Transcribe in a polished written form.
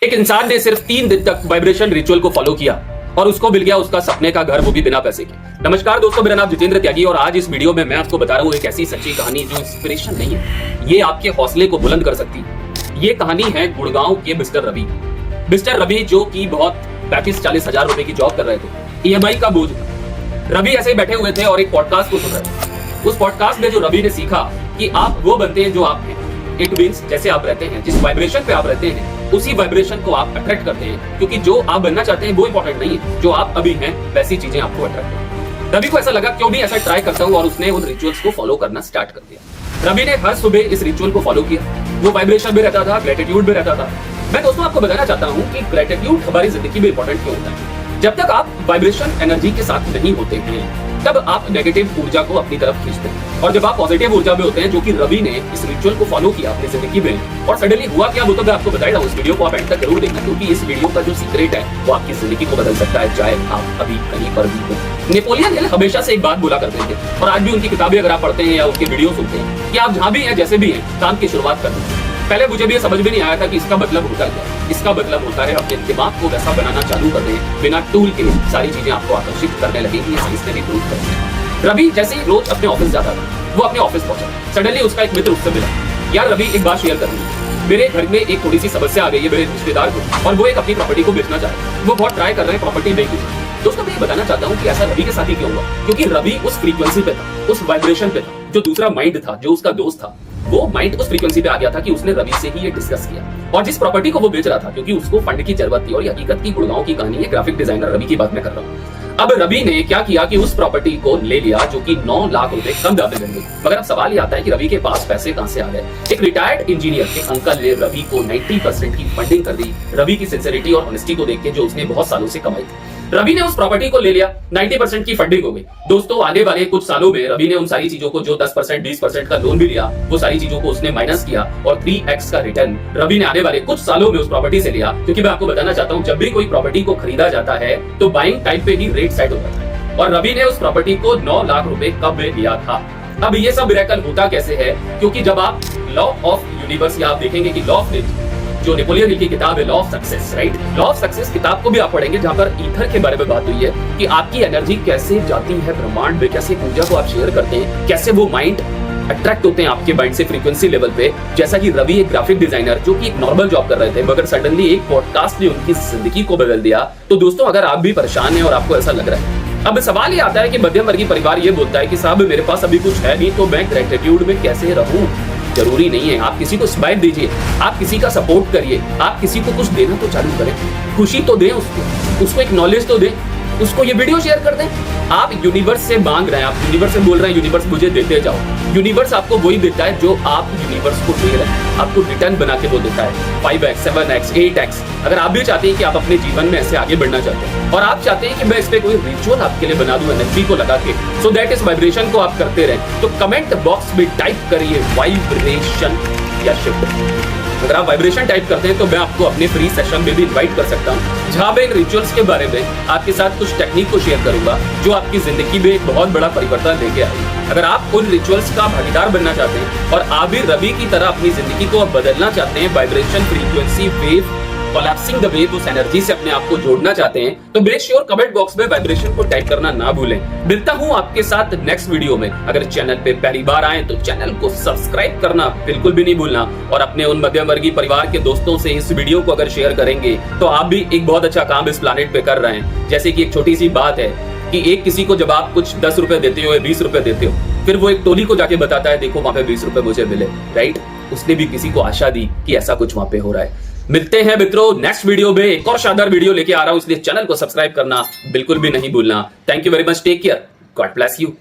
एक इंसान ने सिर्फ 3 दिन तक वाइब्रेशन रिचुअल को फॉलो किया और उसको मिल गया उसका सपने का घर, वो भी बिना पैसे के। नमस्कार दोस्तों, मेरा नाम जितेंद्र त्यागी और आज इस वीडियो में मैं आपको बता रहा हूँ एक ऐसी सच्ची कहानी जो इंस्पिरेशन नहीं है, ये आपके हौसले को बुलंद कर सकती है। ये कहानी है गुड़गांव के मिस्टर रवि जो कि बहुत 35-40 हजार रुपए की जॉब कर रहे थे। EMI का बोझ था। रवि ऐसे ही बैठे हुए थे और एक पॉडकास्ट को सुन रहे थे। उस पॉडकास्ट में जो रवि ने सीखा कि आप वो बनते हैं जो आप हैं। इट मींस जैसे आप रहते हैं, जिस वाइब्रेशन पे आप रहते हैं, उसी वाइब्रेशन को आप अट्रैक्ट करते हैं, क्योंकि जो आप बनना चाहते हैं वो इंपॉर्टेंट नहीं है, जो आप अभी हैं वैसी चीजें आपको अट्रैक्ट करती हैं। रवि को ऐसा लगा क्यों नहीं ऐसा ट्राई करता हूं और उसने उन रिचुअल्स को फॉलो करना स्टार्ट कर दिया। रवि ने हर सुबह इस रिचुअल को फॉलो किया। वो वाइब्रेशन में रहता था, ग्रेटिट्यूड में रहता था। मैं दोस्तों आपको बताना चाहता हूं कि ग्रेटिट्यूड हमारी जिंदगी में इंपॉर्टेंट क्यों होता है। जब तक आप वाइब्रेशन एनर्जी के साथ नहीं होते हैं तब आप नेगेटिव ऊर्जा को अपनी तरफ खींचते हैं, और जब आप पॉजिटिव ऊर्जा में होते हैं, जो कि रवि ने इस रिचुअल को फॉलो किया अपनी जिंदगी में, और सडनली हुआ क्या वो तो मैं आपको बताया था। उस वीडियो को आप एंड तक जरूर देखना, क्योंकि इस वीडियो का जो सीक्रेट है वो आपकी जिंदगी को बदल सकता है, चाहे आप अभी कहीं पर भी हो। नेपोलियन हिल हमेशा से एक बात बोला करते थे, और आज भी उनकी किताबें अगर आप पढ़ते हैं या उनके वीडियो सुनते हैं, कि आप जहां भी हैं, जैसे भी हैं, काम की शुरुआत कर दो। पहले मुझे भी ये समझ में नहीं आया था कि इसका मतलब होता क्या है। इसका मतलब होता है अपने दिमाग को वैसा बनाना चालू कर दें, बिना टूल के सारी चीजें आपको आकर्षित करने लगेंगी। ये साइंस ने भी प्रूव कर दिया। रवि जैसे ही रोज अपने ऑफिस जाता था, वो अपने ऑफिस पहुंचा। सडनली उसका एक मित्र उससे मिला, यार रवि एक बात शेयर करनी, मेरे घर में एक थोड़ी सी समस्या आ गई है मेरे रिश्तेदार को, और वो एक अपनी प्रॉपर्टी को बेचना चाह रहे हैं। वो बहुत ट्राई कर रहे हैं, प्रॉपर्टी नहीं बेची। दोस्तों मैं ये बताना चाहता हूँ कि ऐसा रवि के साथ ही क्यों हुआ, क्योंकि रवि उस फ्रीक्वेंसी पे था, उस वाइब्रेशन पे था। जो दूसरा माइंड था, जो उसका दोस्त था, वो माइंड उस फ्रीक्वेंसी पे आ गया था कि उसने रवि से ही ये डिस्कस किया। और जिस प्रॉपर्टी को वो बेच रहा था, क्योंकि उसको फंड की जरूरत थी, और ये हकीकत की गुड़गांव की कहानी है, ग्राफिक डिजाइनर रवि की बात मैं कर रहा हूँ। अब रवि ने क्या किया कि उस प्रॉपर्टी को ले लिया, जो कि 9 लाख रुपए कम दाम में मिल गई। मगर अब सवाल ये आता है कि रवि के पास पैसे कहां से आ गए। एक रिटायर्ड इंजीनियर के अंकल ने रवि को 90% की फंडिंग कर दी, रवि की सिंसियरिटी और ऑनेस्टी को देख के, जो उसने बहुत सालों से कमाई थी। रवि ने उस प्रॉपर्टी को ले लिया, 90% की फंडिंग हो गई। दोस्तों आने वाले कुछ सालों में रवि ने उन सारी चीजों को, जो 10% 20% का लोन भी लिया, वो सारी चीजों को उसने माइनस किया, और 3x का रिटर्न रवि ने आने वाले कुछ सालों में उस प्रॉपर्टी से लिया। क्योंकि मैं आपको बताना चाहता हूं, जब भी कोई प्रॉपर्टी को खरीदा जाता है तो बाइंग टाइम पे ही रेट सेट हो जाता है, और रवि ने उस प्रॉपर्टी को 9 लाख रुपए कब में लिया था। अब ये सब मिरेकल होता कैसे है, क्योंकि जब आप लॉ ऑफ यूनिवर्स, या आप देखेंगे कि लॉ ऑफ जो नेपोलियन हिल की किताब है, law of success, right, law of success किताब को भी आप पढ़ेंगे, जहां पर ईथर के बारे में बात हुई है कि आपकी एनर्जी कैसे जाती है ब्रह्मांड में, कैसे ऊर्जा को आप शेयर करते हैं, कैसे वो माइंड अट्रैक्ट होते हैं आपके माइंड से फ्रीक्वेंसी लेवल पे। जैसा कि रवि एक ग्राफिक डिजाइनर जो कि एक नॉर्मल जॉब कर रहे थे, मगर सडनली एक पॉडकास्ट ने उनकी जिंदगी को बदल दिया। तो दोस्तों अगर आप भी परेशान हैं और आपको ऐसा लग रहा है, अब सवाल ये आता है कि मध्यम वर्गीय परिवार ये बोलता है कि साहब मेरे पास अभी कुछ है नहीं, तो मैं ग्रेटिट्यूड में कैसे रहूं। जरूरी नहीं है, आप किसी को स्माइल दीजिए, आप किसी का सपोर्ट करिए, आप किसी को कुछ देना तो चालू करें, खुशी तो दें उसको एक नॉलेज तो दें, उसको ये वीडियो शेयर कर दें। आप यूनिवर्स से मांग रहे हैं, आप यूनिवर्स से बोल रहे हैं यूनिवर्स मुझे देते जाओ। यूनिवर्स आपको वही देता है जो आप यूनिवर्स को दे रहे हैं, आपको रिटर्न बना के वो देता है, 5x 7x 8x। अगर आप भी चाहते हैं कि आप अपने जीवन में ऐसे आगे बढ़ना चाहते हैं, और आप चाहते हैं कि मैं इस पे कोई रिचुअल आपके लिए बना दूं एनर्जी को लगा के, सो दैट इस वाइब्रेशन को आप करते रहें, तो कमेंट बॉक्स में टाइप करिए वाइब्रेशन या शिफ्ट। अगर आप वाइब्रेशन टाइप करते हैं तो मैं आपको अपने फ्री सेशन में भी इनवाइट कर सकता हूं, जहां मैं इन रिचुअल्स के बारे में आपके साथ कुछ टेक्निक को शेयर करूंगा, जो आपकी जिंदगी में एक बहुत बड़ा परिवर्तन लेके आएगी। अगर आप उन रिचुअल्स का भागीदार बनना चाहते हैं और आप भी रवि की तरह अपनी जिंदगी को बदलना चाहते हैं, vibration frequency wave collapsing the wave, उस एनर्जी से अपने आप को जोड़ना चाहते हैं, तो मेक श्योर कमेंट बॉक्स में वाइब्रेशन को टाइप करना ना भूलें। मिलता हूं आपके साथ नेक्स्ट वीडियो में। अगर चैनल पे पहली बार आए तो चैनल को सब्सक्राइब करना बिल्कुल भी नहीं भूलना, और अपने उन मध्यम वर्गीय परिवार के दोस्तों से इस वीडियो को अगर शेयर करेंगे तो आप भी एक बहुत अच्छा काम इस प्लानेट पे कर रहे हैं। जैसे कि एक छोटी सी बात है कि एक किसी को जब आप कुछ 10 रुपए देते हो या 20 रुपए देते हो, फिर वो एक टोली को जाके बताता है देखो वहां पे 20 रुपए मुझे मिले, राइट। उसने भी किसी को आशा दी कि ऐसा कुछ वहां पे हो रहा है। मिलते हैं मित्रों नेक्स्ट वीडियो में, एक और शानदार वीडियो लेके आ रहा हूं, इसलिए चैनल को सब्सक्राइब करना बिल्कुल भी नहीं भूलना। Thank you very much, take care, God bless you.